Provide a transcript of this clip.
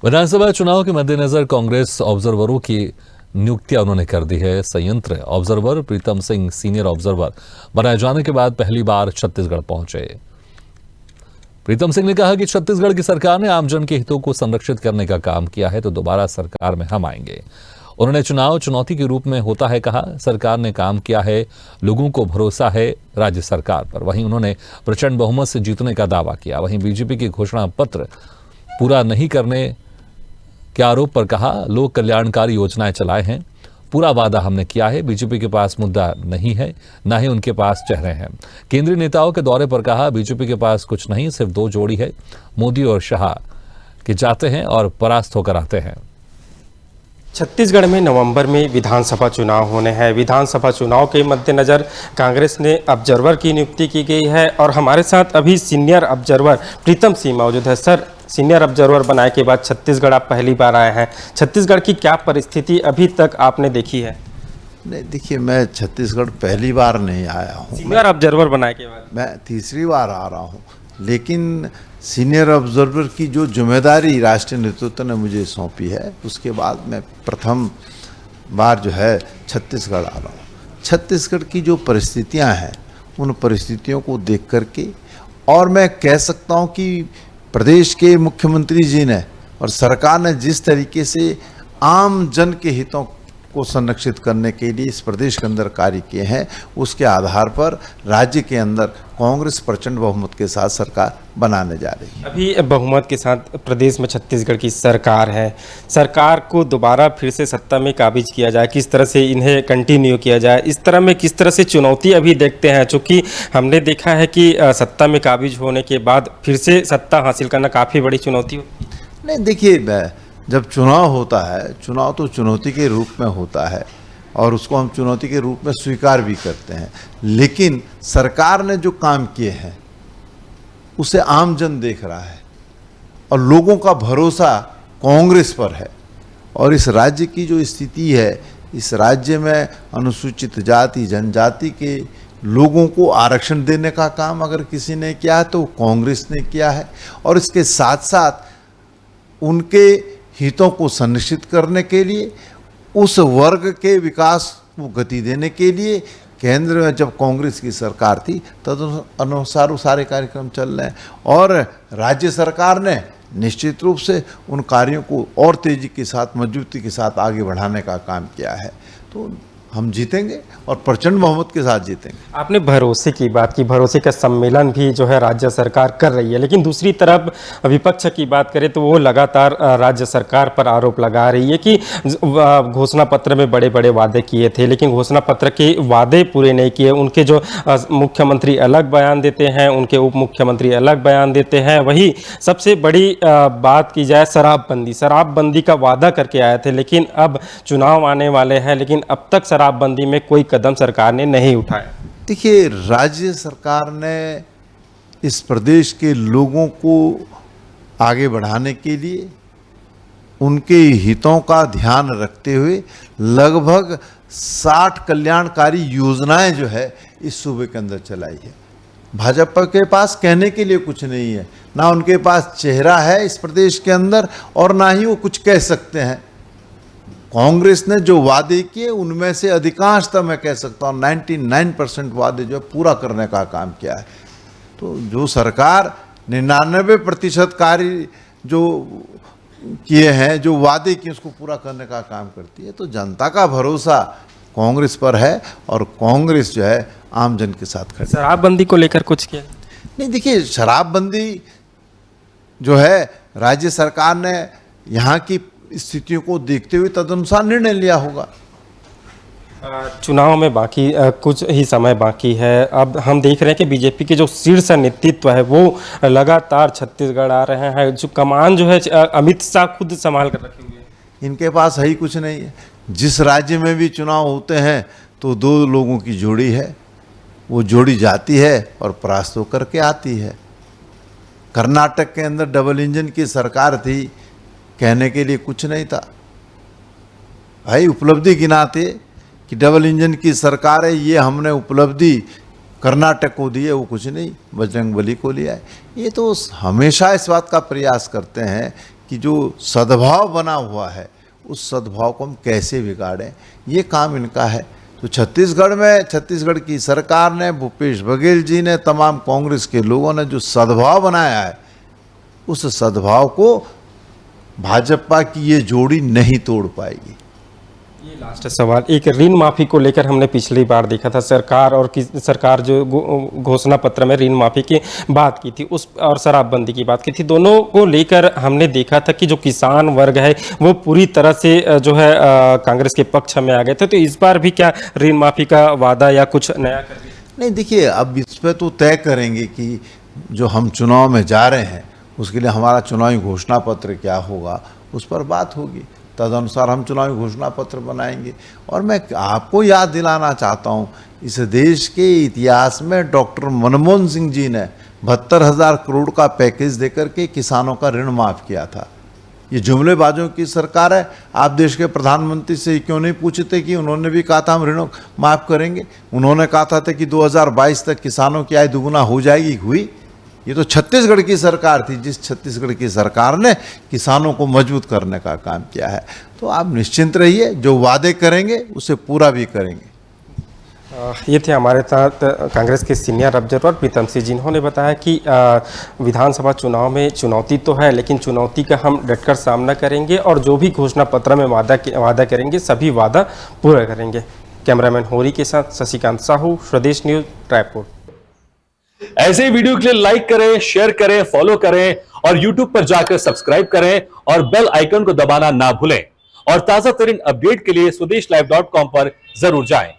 विधानसभा चुनाव के मद्देनजर कांग्रेस ऑब्जर्वरों की नियुक्तियां उन्होंने कर दी है। संयंत्र observer Pritam Singh senior observer बनाए जाने के बाद पहली बार छत्तीसगढ़ पहुंचे। प्रीतम सिंह ने कहा कि छत्तीसगढ़ की सरकार ने आमजन के हितों को संरक्षित करने का काम किया है, तो दोबारा सरकार में हम आएंगे। उन्होंने चुनाव चुनौती के रूप में होता है कहा। सरकार ने काम किया है, लोगों को भरोसा है राज्य सरकार पर। वहीं उन्होंने प्रचंड बहुमत से जीतने का दावा किया। वहीं बीजेपी के घोषणा पत्र पूरा नहीं करने के आरोप पर कहा, लोक कल्याणकारी योजनाएं चलाए हैं, पूरा वादा हमने किया है। बीजेपी के पास मुद्दा नहीं है, ना ही उनके पास चेहरे हैं। केंद्रीय नेताओं के दौरे पर कहा, बीजेपी के पास कुछ नहीं, सिर्फ दो जोड़ी है, मोदी और शाह के जाते हैं और परास्त होकर आते हैं। छत्तीसगढ़ में नवंबर में विधानसभा चुनाव होने हैं। विधानसभा चुनाव के मद्देनज़र कांग्रेस ने ऑब्जर्वर की नियुक्ति की गई है और हमारे साथ अभी सीनियर ऑब्जर्वर प्रीतम सिंह मौजूद है। सर, सीनियर ऑब्जर्वर बनाए के बाद छत्तीसगढ़ आप पहली बार आए हैं, छत्तीसगढ़ की क्या परिस्थिति अभी तक आपने देखी है? नहीं, देखिए, मैं छत्तीसगढ़ पहली बार नहीं आया हूँ। सीनियर ऑब्जर्वर बनाए के बाद मैं तीसरी बार आ रहा हूँ, लेकिन सीनियर ऑब्जर्वर की जो जिम्मेदारी राष्ट्रीय नेतृत्व ने मुझे सौंपी है, उसके बाद मैं प्रथम बार जो है छत्तीसगढ़ आ रहा हूँ। छत्तीसगढ़ की जो परिस्थितियाँ हैं, उन परिस्थितियों को देख करके, और मैं कह सकता हूँ कि प्रदेश के मुख्यमंत्री जी ने और सरकार ने जिस तरीके से आम जन के हितों को संरक्षित करने के लिए इस प्रदेश के अंदर कार्य किए हैं, उसके आधार पर राज्य के अंदर कांग्रेस प्रचंड बहुमत के साथ सरकार बनाने जा रही है। अभी बहुमत के साथ प्रदेश में छत्तीसगढ़ की सरकार है। सरकार को दोबारा फिर से सत्ता में काबिज किया जाए, किस तरह से इन्हें कंटिन्यू किया जाए, इस तरह में किस तरह से चुनौती अभी देखते हैं? चूँकि हमने देखा है कि सत्ता में काबिज होने के बाद फिर से सत्ता हासिल करना काफ़ी बड़ी चुनौती होती है। नहीं, देखिए, जब चुनाव होता है, चुनाव तो चुनौती के रूप में होता है और उसको हम चुनौती के रूप में स्वीकार भी करते हैं, लेकिन सरकार ने जो काम किए हैं उसे आम जन देख रहा है और लोगों का भरोसा कांग्रेस पर है। और इस राज्य की जो स्थिति है, इस राज्य में अनुसूचित जाति जनजाति के लोगों को आरक्षण देने का काम अगर किसी ने किया है तो कांग्रेस ने किया है, और इसके साथ साथ उनके हितों को सुनिश्चित करने के लिए, उस वर्ग के विकास को गति देने के लिए केंद्र में जब कांग्रेस की सरकार थी तद अनुसार वो सारे कार्यक्रम चल रहे हैं, और राज्य सरकार ने निश्चित रूप से उन कार्यों को और तेजी के साथ, मजबूती के साथ आगे बढ़ाने का काम किया है। तो हम जीतेंगे और प्रचंड बहुमत के साथ जीतेंगे। आपने भरोसे की बात की, भरोसे का सम्मेलन भी जो है राज्य सरकार कर रही है, लेकिन दूसरी तरफ विपक्ष की बात करें तो वो लगातार राज्य सरकार पर आरोप लगा रही है कि घोषणा पत्र में बड़े बड़े वादे किए थे, लेकिन घोषणा पत्र के वादे पूरे नहीं किए। उनके जो मुख्यमंत्री अलग बयान देते हैं, उनके उप मुख्यमंत्री अलग बयान देते हैं। वही सबसे बड़ी बात की जाए शराबबंदी का वादा करके आए थे, लेकिन अब चुनाव आने वाले हैं, लेकिन अब तक शराबबंदी में कोई कदम सरकार ने नहीं उठाया। देखिए, राज्य सरकार ने इस प्रदेश के लोगों को आगे बढ़ाने के लिए, उनके हितों का ध्यान रखते हुए लगभग 60 कल्याणकारी योजनाएं जो है इस सूबे के अंदर चलाई है। भाजपा के पास कहने के लिए कुछ नहीं है, ना उनके पास चेहरा है इस प्रदेश के अंदर और ना ही वो कुछ कह सकते हैं। कांग्रेस ने जो वादे किए उनमें से अधिकांशतः मैं कह सकता हूँ 99% वादे जो है पूरा करने का काम किया है। तो जो सरकार 99% कार्य जो किए हैं, जो वादे किए, उसको पूरा करने का काम करती है। तो जनता का भरोसा कांग्रेस पर है और कांग्रेस जो है आम जन के साथ खड़ी है। शराबबंदी को लेकर कुछ किया नहीं? देखिए, शराबबंदी जो है राज्य सरकार ने यहाँ की स्थितियों को देखते हुए तदनुसार निर्णय लिया होगा। चुनाव में बाकी कुछ ही समय बाकी है। अब हम देख रहे हैं कि बीजेपी के जो शीर्ष नेतृत्व है वो लगातार छत्तीसगढ़ आ रहे हैं। जो कमान जो है अमित शाह खुद संभाल कर रखे हुए हैं। इनके पास है ही कुछ नहीं है। जिस राज्य में भी चुनाव होते हैं तो दो लोगों की जोड़ी है, वो जोड़ी जाती है और परास्त होकर के आती है। कर्नाटक के अंदर डबल इंजन की सरकार थी, कहने के लिए कुछ नहीं था भाई। उपलब्धि गिनाते कि डबल इंजन की सरकार है, ये हमने उपलब्धि कर्नाटक को दी है, वो कुछ नहीं बजरंगबली को लिया है। ये तो हमेशा इस बात का प्रयास करते हैं कि जो सद्भाव बना हुआ है उस सद्भाव को हम कैसे बिगाड़ें, ये काम इनका है। तो छत्तीसगढ़ की सरकार ने, भूपेश बघेल जी ने, तमाम कांग्रेस के लोगों ने जो सद्भाव बनाया है, उस सद्भाव को भाजपा की ये जोड़ी नहीं तोड़ पाएगी। ये लास्ट सवाल, एक ऋण माफी को लेकर हमने पिछली बार देखा था, सरकार जो घोषणा पत्र में ऋण माफी की बात की थी उस और शराबबंदी की बात की थी, दोनों को लेकर हमने देखा था कि जो किसान वर्ग है वो पूरी तरह से जो है कांग्रेस के पक्ष में आ गए थे। तो इस बार भी क्या ऋण माफी का वादा या कुछ नया कर दिया? नहीं, देखिए, अब इस पे तो तय करेंगे कि जो हम चुनाव में जा रहे हैं उसके लिए हमारा चुनावी घोषणा पत्र क्या होगा, उस पर बात होगी, तदनुसार हम चुनावी घोषणा पत्र बनाएंगे। और मैं आपको याद दिलाना चाहता हूँ, इस देश के इतिहास में डॉक्टर मनमोहन सिंह जी ने 72,000 करोड़ का पैकेज देकर के किसानों का ऋण माफ़ किया था। ये जुमलेबाजों की सरकार है। आप देश के प्रधानमंत्री से क्यों नहीं पूछते कि उन्होंने भी कहा था हम ऋण माफ़ करेंगे? उन्होंने कहा था कि 2022 तक किसानों की आय दुगुना हो जाएगी, हुई? ये तो छत्तीसगढ़ की सरकार थी, जिस छत्तीसगढ़ की सरकार ने किसानों को मजबूत करने का काम किया है। तो आप निश्चिंत रहिए, जो वादे करेंगे उसे पूरा भी करेंगे। ये थे हमारे साथ कांग्रेस के सीनियर ऑब्जर्वर प्रीतम सिंह, जिन्होंने बताया कि विधानसभा चुनाव में चुनौती तो है, लेकिन चुनौती का हम डटकर सामना करेंगे और जो भी घोषणा पत्र में वादा करेंगे सभी वादा पूरा करेंगे। कैमरामैन होरी के साथ शशिकांत साहू, स्वदेश न्यूज, रायपुर। ऐसे ही वीडियो के लिए लाइक करें, शेयर करें, फॉलो करें और YouTube पर जाकर सब्सक्राइब करें और बेल आइकन को दबाना ना भूलें। और ताजा तरीन अपडेट के लिए स्वदेशलाइव.com पर जरूर जाएं।